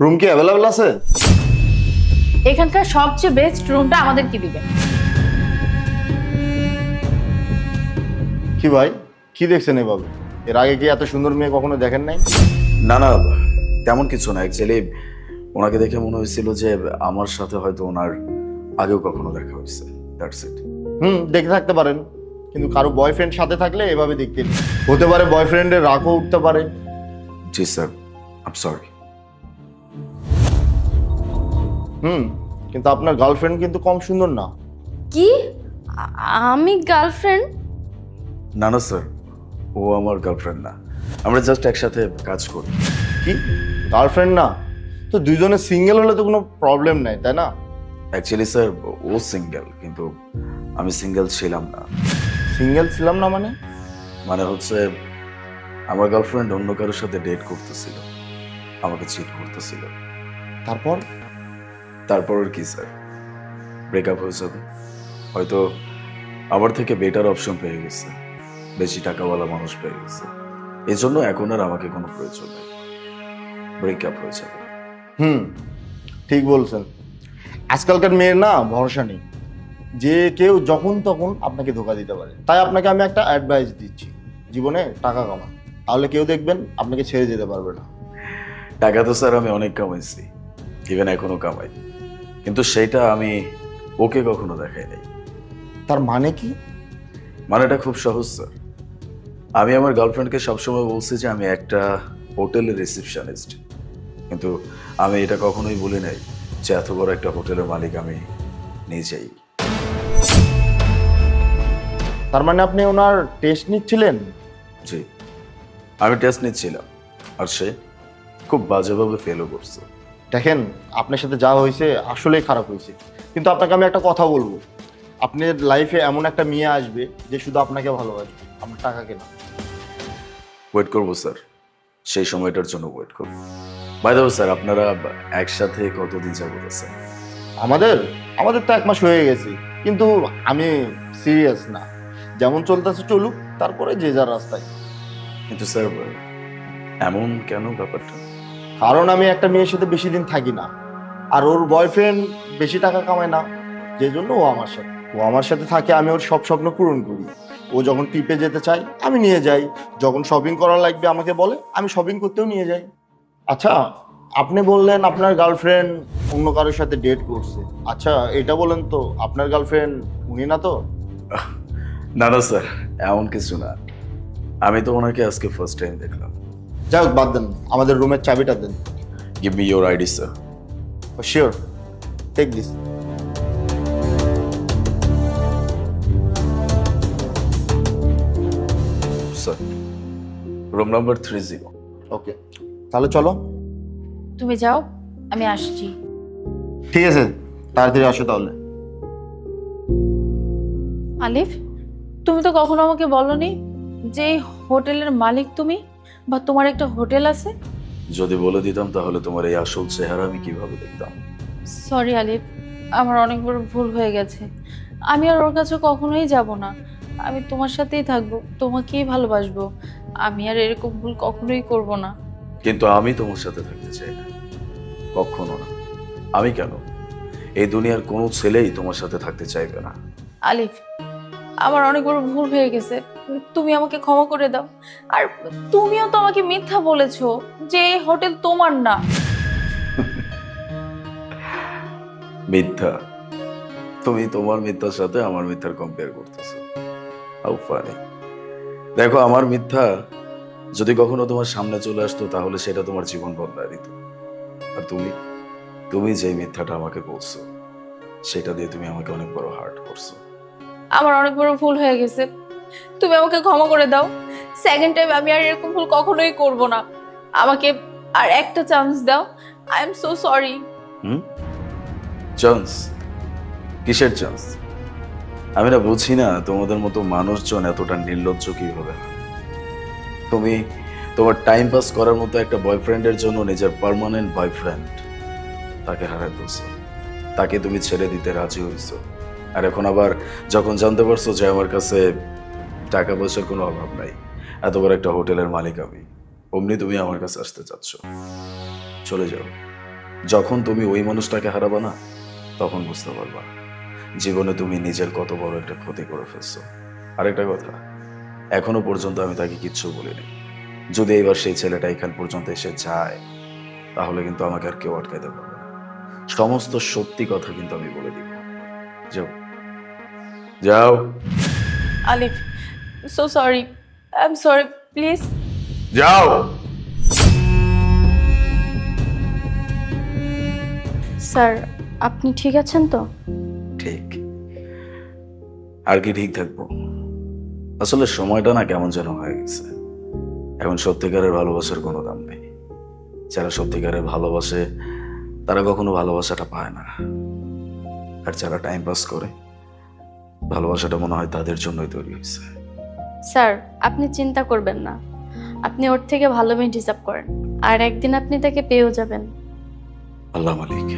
Room কি available আছে? এখানকার সবচেয়ে বেস্ট রুমটা আমাদের কি দিবেন? কি ভাই, কি দেখছেন এভাবে? এর আগে কি এত সুন্দর মেয়ে কখনো দেখেন নাই? না না, তেমন কিছু না। অ্যাকচুয়ালি ওনাকে দেখে মনে হয়েছিল যে আমার সাথে হয়তো ওনার আগেও কখনো দেখা হয়েছে। That's it. দেখে থাকতে পারেন, কিন্তু কারো বয়ফ্রেন্ড সাথে থাকলে এভাবে দেখতে নেই। হতে পারে বয়ফ্রেন্ডের রাগও উঠতে পারে। জি স্যার, আই এম সরি। কিন্তু আপনার গার্লফ্রেন্ড কিন্তু কম সুন্দর না। কি? আমি গার্লফ্রেন্ড? না না স্যার, ও আমার গার্লফ্রেন্ড না। আমরা জাস্ট একসাথে কাজ করি। কি, গার্লফ্রেন্ড না? তো দুইজনে সিঙ্গেল হলে তো কোনো প্রবলেম নাই, তাই না? অ্যাকচুয়ালি স্যার, ও সিঙ্গেল, কিন্তু আমি সিঙ্গেল ছিলাম না। সিঙ্গেল ছিলাম না মানে? মানে হচ্ছে আমার গার্লফ্রেন্ড অন্য কারোর সাথে ডেট করতেছিল, আমাকে চিট করতেছিল। তারপর? তারপর আর কি স্যার, ব্রেকআপ হয়ে যাবে। হয়তো আমার থেকে বেটার অপশন পেয়ে গেছে, বেশি টাকাওয়ালা মানুষ পেয়ে গেছে। এই জন্য এখন আর আমাকে কোনো প্রয়োজন নেই, ব্রেকআপ হয়ে যাবে। ঠিক বলছেন। আজকালকার মেয়ের না ভরসা নেই, যে কেউ যখন তখন আপনাকে ধোকা দিতে পারে। তাই আপনাকে আমি একটা অ্যাডভাইস দিচ্ছি, জীবনে টাকা কামান, তাহলে কেউ দেখবেন আপনাকে ছেড়ে যেতে পারবে না। টাকা তো স্যার আমি অনেক কামাইছি, ইভেন এখনো কামাই, কিন্তু সেইটা আমি ওকে কখনো দেখাই নাই। তার মানে কি? মানেটা খুব সহজ স্যার। আমি আমার গার্লফ্রেন্ডকে সবসময় বলছি যে আমি একটা হোটেলের রিসেপশনিস্ট, কিন্তু আমি এটা কখনোই বলি নাই যে এত বড় একটা হোটেলের মালিক আমি নিজেই। তার মানে আপনি ওনার টেস্ট নিচ্ছিলেন? জি, আমি টেস্ট নিচ্ছিলাম, আর সে খুব বাজেভাবে ফেলও করছে। দেখেন, আপনার সাথে যা হয়েছে আসলেই খারাপ হয়েছে, কিন্তু আপনাকে আমি একটা কথা বলবো, আপনার লাইফে এমন একটা মেয়ে আসবে যে শুধু আপনাকে ভালোবাসবে, আপনার টাকাকে না। ওয়েট করবো স্যার, সেই সময়টার জন্য ওয়েট করবো। বাই দ্য ওয়ে স্যার, আপনারা একসাথে কতদিন যাবত আছেন? আমাদের আমাদের তো 1 মাস হয়ে গেছে, কিন্তু আমি সিরিয়াস না। যেমন চলতেছে চলুক, তারপরে যে যার রাস্তায়। কিন্তু স্যার, এমন কেন ব্যাপারটা? কারণ আমি একটা মেয়ের সাথে বেশি দিন থাকি না, আর ওর বয়ফ্রেন্ড বেশি টাকা কামায় না, যে জন্য ও আমার সাথে থাকে। আমি ওর সব স্বপ্ন পূরণ করি। ও যখন ট্রিপে যেতে চায় আমি নিয়ে যাই, যখন শপিং করা লাগবে আমাকে বলে, আমি শপিং করতেও নিয়ে যাই। আচ্ছা, আপনি বললেন আপনার গার্লফ্রেন্ড অন্য কারোর সাথে ডেট করছে। আচ্ছা, এটা বলেন তো, আপনার গার্লফ্রেন্ড উনি না তো? না না স্যার, এমন কিছু না। আমি তো ওনাকে আজকে ফার্স্ট টাইম দেখলাম। যাই হোক, বাদ দেন, আমাদের রুমের চাবিটা দেন। Give me your ID sir. Sure, take this. Sir, room number 30। Okay, তাহলে চলো। তুমি যাও, আমি আসছি। ঠিক আছে, তাড়াতাড়ি আসো তাহলে। আলিফ, তুমি তো কখনো আমাকে বলনি যে এই হোটেলের মালিক তুমি, বা তোমার একটা হোটেল আছে। যদি বলে দিতাম তাহলে তোমার এই আসল চেহারা আমি কিভাবে দেখতাম? সরি আলিফ, আমার অনেক বড় ভুল হয়ে গেছে। আমি আর ওর কাছে কখনোই যাব না। আমি তোমার সাথেই থাকবো, তোমাকেই ভালোবাসবো। আমি আর এরকম ভুল কখনোই করব না। কিন্তু আমি তোমার সাথে থাকতে চাই না, কখনো না। আমি কেন, এই দুনিয়ার কোনো ছেলেই তোমার সাথে থাকতে চাইবে না। আলিফ, আমার অনেক বড় ভুল হয়ে গেছে, তুমি আমাকে ক্ষমা করে দাও। আর তুমিও তো আমাকে মিথ্যা বলেছো যে এই হোটেল তোমার না। মিথ্যা? তুমি তোমার মিথ্যার সাথে আমার মিথ্যার কম্পেয়ার করতেছো? How funny. দেখো, আমার মিথ্যা যদি কখনো তোমার সামনে চলে আসতো তাহলে সেটা তোমার জীবন বদলায় দিত। আর তুমি তুমি যে মিথ্যাটা আমাকে বলছো সেটা দিয়ে তুমি আমাকে অনেক বড় হার্ট করছো। আমার অনেক বড় ভুল হয়ে গেছে, তুমি আমাকে ক্ষমা করে দাও। সেকেন্ড টাইম আমি আর এরকম ভুল কখনোই করব না। আমাকে আর একটা চান্স দাও। I am so sorry. Chance? কিসের চান্স? আমি না বুঝি না তোমাদের মতো মানুষজন এতটা নির্লজ্জ কিভাবে হয়। তুমি তোমার টাইম পাস করার মতো একটা বয়ফ্রেন্ডের জন্য নিজের পার্মানেন্ট বয়ফ্রেন্ড তাকে হারাই ফেলছো, তাকে তুমি ছেড়ে দিতে রাজি হয়েছো। আর এখন আবার যখন জানতে পারছো যে আমার কাছে টাকা পয়সার কোনো অভাব নাই, এত বড় একটা হোটেলের মালিক আমি, অমনি তুমি আমার কাছে আসতে চাচ্ছ। চলে যাও, যখন তুমি ওই মানুষটাকে হারাবা না, তখন বুঝতে পারবা জীবনে তুমি নিজের কত বড় একটা ক্ষতি করে ফেলছো। আরেকটা কথা, এখনো পর্যন্ত আমি তাকে কিচ্ছু বলিনি। যদি এবার সেই ছেলেটা এখান পর্যন্ত এসে যায়, তাহলে কিন্তু আমাকে আর কেউ আটকাইতে পারবে না। সমস্ত সত্যি কথা কিন্তু আমি বলে দিব। যাও যাও আলিফ, so sorry, I am sorry, please. যাও। স্যার, আপনি ঠিক আছেন তো? ঠিক আর কি ঠিক থাকবো? আসলে সময়টা না কেমন যেন হয়ে গেছে। এখন সত্যিকারের ভালোবাসার কোনো দাম নেই। যারা সত্যিকারের ভালোবাসে তারা কখনো ভালোবাসাটা পায় না, আর যারা টাইম পাস করে ভালোবাসাটা মনে হয় তাদের জন্যই তৈরি হয়েছে। স্যার, আপনি চিন্তা করবেন না। আপনি ওর থেকে ভালো মেয়ে ডিজার্ভ করেন, আর একদিন আপনি তাকে পেয়েও যাবেন। আল্লাহ মালিক।